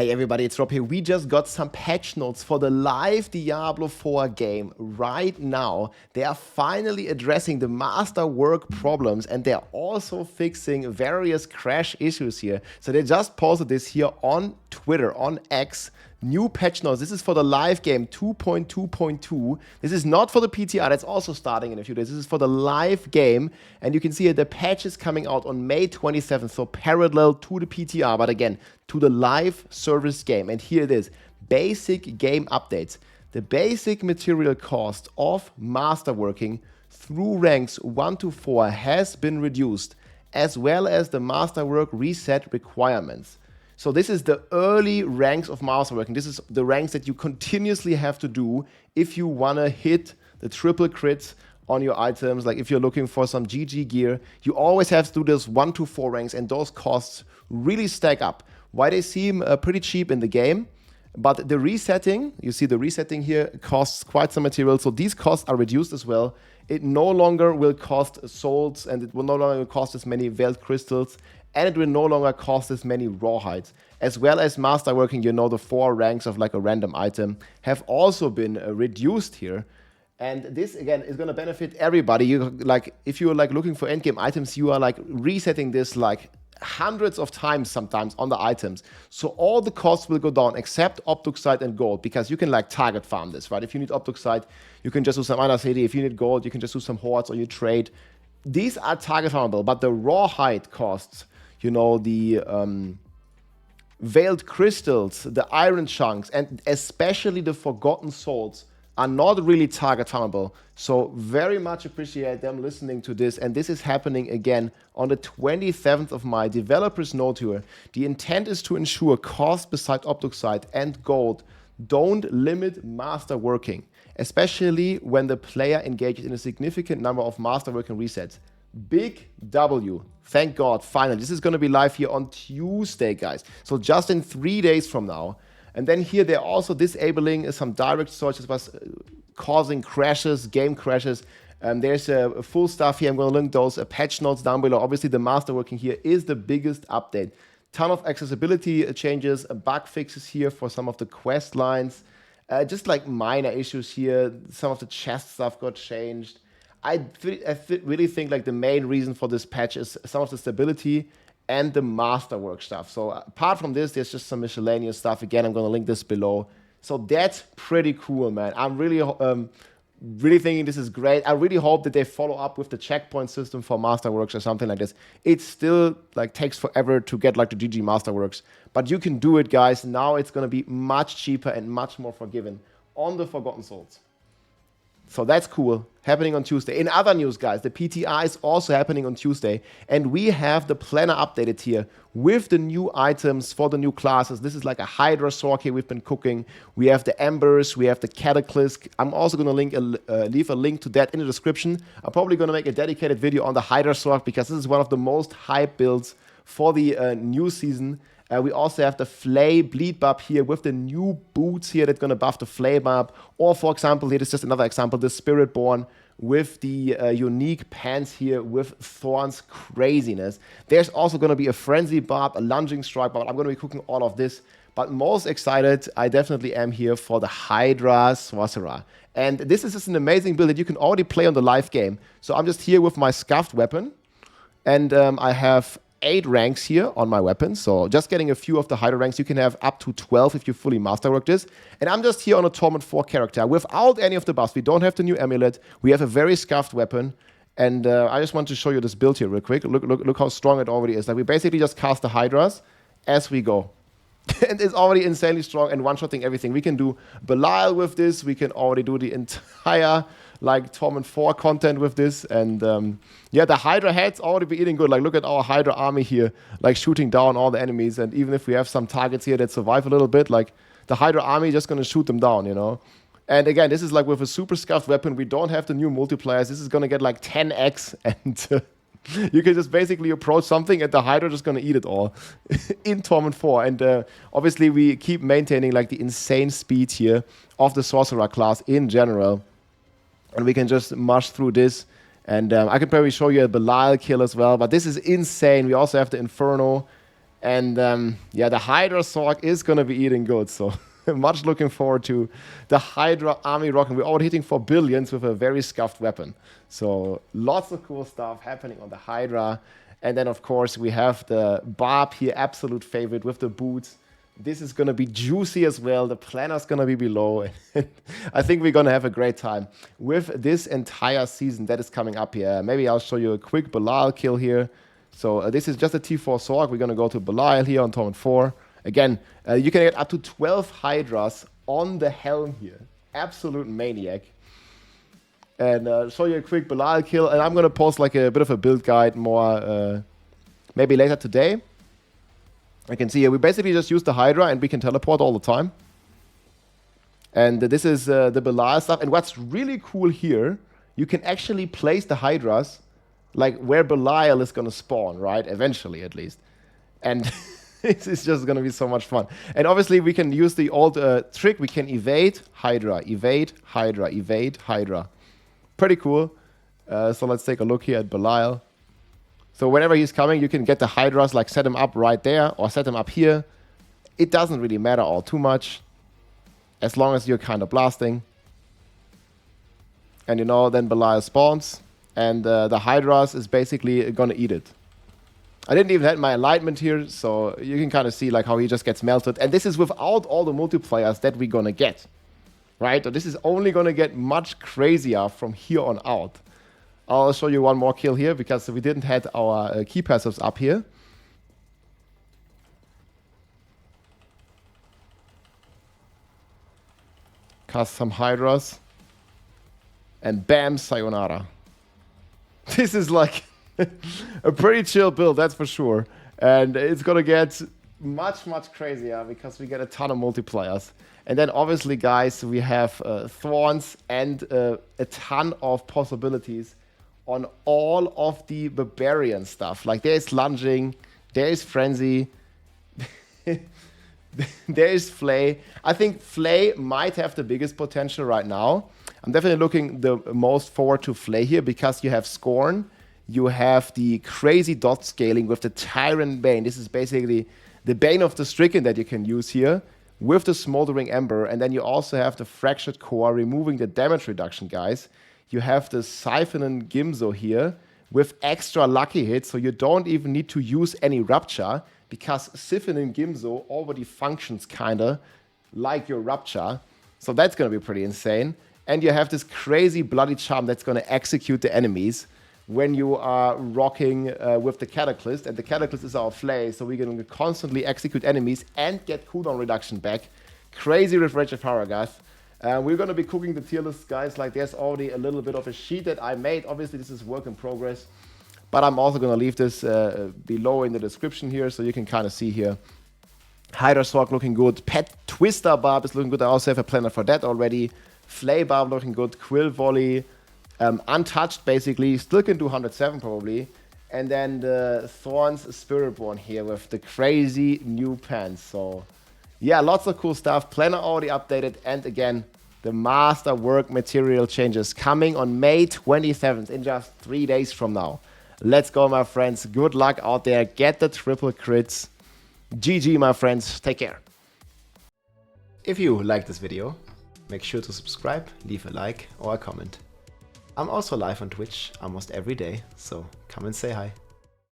Hey everybody, it's Rob here. We just got some patch notes for the live Diablo 4 game right now. They are finally addressing the Masterwork problems and they're also fixing various crash issues here. So they just posted this here on Twitter, on X. New patch notes. This is for the live game 2.2.2. This is not for the PTR. That's also starting in a few days. This is for the live game. And you can see here the patch is coming out on May 27th. So parallel to the PTR, but again, to the live service game. And here it is. Basic game updates. The basic material cost of Masterworking through ranks 1 to 4 has been reduced, as well as the Masterwork reset requirements. So this is the early ranks of Masterworking. This is the ranks that you continuously have to do if you want to hit the triple crits on your items. Like if you're looking for some GG gear, you always have to do this 1 to 4 ranks, and those costs really stack up. Why they seem pretty cheap in the game, but the resetting, you see the resetting here, costs quite some material. So these costs are reduced as well. It no longer will cost souls, and it will no longer cost as many veiled crystals, and it will no longer cost as many rawhides. As well as Masterworking, you know, the 4 ranks of like a random item have also been reduced here. And this again is going to benefit everybody. You like, if you're like looking for endgame items, you are like resetting this like hundreds of times sometimes on the items. So all the costs will go down except Obduxite and gold, because you can like target farm this, right? If you need Obduxite, you can just do some City. If you need gold, you can just do some hordes or you trade. These are target farmable, but the rawhide costs, you know, the veiled crystals, the iron chunks, and especially the forgotten souls are not really target farmable. So very much appreciate them listening to this. And this is happening again on the 27th of May. Developers note here, the intent is to ensure costs beside Obduxite and gold don't limit Masterworking, especially when the player engages in a significant number of Masterworking resets. Big W. Thank God, finally. This is going to be live here on Tuesday, guys. So just in 3 days from now. And then here they're also disabling some direct searches, was causing crashes, game crashes. There's full stuff here. I'm going to link those patch notes down below. Obviously, the Masterworking here is the biggest update. Ton of accessibility changes, bug fixes here for some of the quest lines. Just like minor issues here. Some of the chest stuff got changed. I really think like the main reason for this patch is some of the stability and the Masterwork stuff. So apart from this, there's just some miscellaneous stuff. Again, I'm going to link this below. So that's pretty cool, man. I'm really thinking this is great. I really hope that they follow up with the checkpoint system for Masterworks or something like this. It still like takes forever to get like the GG Masterworks, but you can do it, guys. Now it's going to be much cheaper and much more forgiving on the Forgotten Souls. So that's cool, happening on Tuesday. In other news, guys, the PTR is also happening on Tuesday, and we have the planner updated here with the new items for the new classes. This is like a Hydra Sorc here we've been cooking. We have the Embers, we have the Cataclysm. I'm also going to leave a link to that in the description. I'm probably going to make a dedicated video on the Hydra Sorc because this is one of the most hyped builds for the new season. We also have the Flay Bleed buff here with the new boots here that's going to buff the Flay buff. Or, for example, here is just another example, the Spiritborn with the unique pants here with Thorns craziness. There's also going to be a Frenzy buff, a Lunging Strike buff. I'm going to be cooking all of this. But most excited, I definitely am here for the Hydra Sorcerer. And this is just an amazing build that you can already play on the live game. So I'm just here with my Scuffed weapon. And I have 8 ranks here on my weapons. So just getting a few of the Hydra ranks. You can have up to 12 if you fully Masterwork this. And I'm just here on a Torment 4 character without any of the buffs. We don't have the new amulet. We have a very Scuffed weapon. And I just want to show you this build here real quick. Look how strong it already is. Like we basically just cast the Hydras as we go. And it's already insanely strong and one-shotting everything. We can do Belial with this. We can already do the entire like Torment 4 content with this. And yeah, the Hydra heads already be eating good. Like look at our Hydra army here, like shooting down all the enemies. And even if we have some targets here that survive a little bit, like the Hydra army is just going to shoot them down, you know. And again, this is like with a super Scuffed weapon. We don't have the new multipliers. This is going to get like 10x and you can just basically approach something and the Hydra just going to eat it all in Torment 4. And obviously we keep maintaining like the insane speed here of the Sorcerer class in general. And we can just mush through this. And I can probably show you a Belial kill as well. But this is insane. We also have the Inferno. And yeah, the Hydra Sorc is going to be eating good. So much looking forward to the Hydra army rocking. We're already hitting for billions with a very scuffed weapon. So lots of cool stuff happening on the Hydra. And then, of course, we have the Barb here, absolute favorite with the boots. This is going to be juicy as well. The planner's going to be below. I think we're going to have a great time with this entire season that is coming up here. Maybe I'll show you a quick Belial kill here. So this is just a T4 Sorc. We're going to go to Belial here on Torment 4. Again, you can get up to 12 Hydras on the helm here. Absolute maniac. And show you a quick Belial kill. And I'm going to post like a bit of a build guide more maybe later today. I can see here, we basically just use the Hydra and we can teleport all the time. And this is the Belial stuff. And what's really cool here, you can actually place the Hydras like where Belial is going to spawn, right? Eventually, at least. And it's just going to be so much fun. And obviously, we can use the old trick. We can evade Hydra, evade Hydra, evade Hydra. Pretty cool. So let's take a look here at Belial. So whenever he's coming, you can get the Hydras, like set him up right there or set him up here. It doesn't really matter all too much, as long as you're kind of blasting. And you know, then Belial spawns, and the Hydras is basically gonna eat it. I didn't even have my alignment here, so you can kind of see like how he just gets melted. And this is without all the multipliers that we're gonna get, right? So this is only gonna get much crazier from here on out. I'll show you one more kill here because we didn't have our key passives up here. Cast some Hydras. And bam, sayonara. This is like a pretty chill build, that's for sure. And it's gonna get much, much crazier because we get a ton of multipliers. And then obviously, guys, we have thorns and a ton of possibilities on all of the barbarian stuff. Like there is lunging, there is frenzy, there is flay. I think flay might have the biggest potential right now. I'm definitely looking the most forward to flay here because you have scorn, you have the crazy dot scaling with the tyrant bane. This is basically the bane of the stricken that you can use here with the smoldering ember, and then you also have the fractured core removing the damage reduction, guys. You have the Siphoning Gimzo here with extra lucky hits, so you don't even need to use any Rupture because Siphoning Gimzo already functions kinda like your Rupture. So that's gonna be pretty insane. And you have this crazy Bloody Charm that's gonna execute the enemies when you are rocking with the Cataclysm. And the Cataclysm is our flay, so we're gonna constantly execute enemies and get cooldown reduction back. Crazy with Rage of Haragath. We're going to be cooking the tier list, guys. Like, there's already a little bit of a sheet that I made. Obviously, this is work in progress. But I'm also going to leave this below in the description here, so you can kind of see here. Hydra Sorc looking good. Pet Twister Barb is looking good. I also have a planner for that already. Flay Barb looking good. Quill Volley. Untouched, basically. Still can do 107, probably. And then the Thorns Spiritborn here with the crazy new pants. So yeah, lots of cool stuff. Planner already updated. And again, the Masterwork material changes coming on May 27th, in just 3 days from now. Let's go, my friends. Good luck out there. Get the triple crits. GG, my friends. Take care. If you like this video, make sure to subscribe, leave a like or a comment. I'm also live on Twitch almost every day, so come and say hi.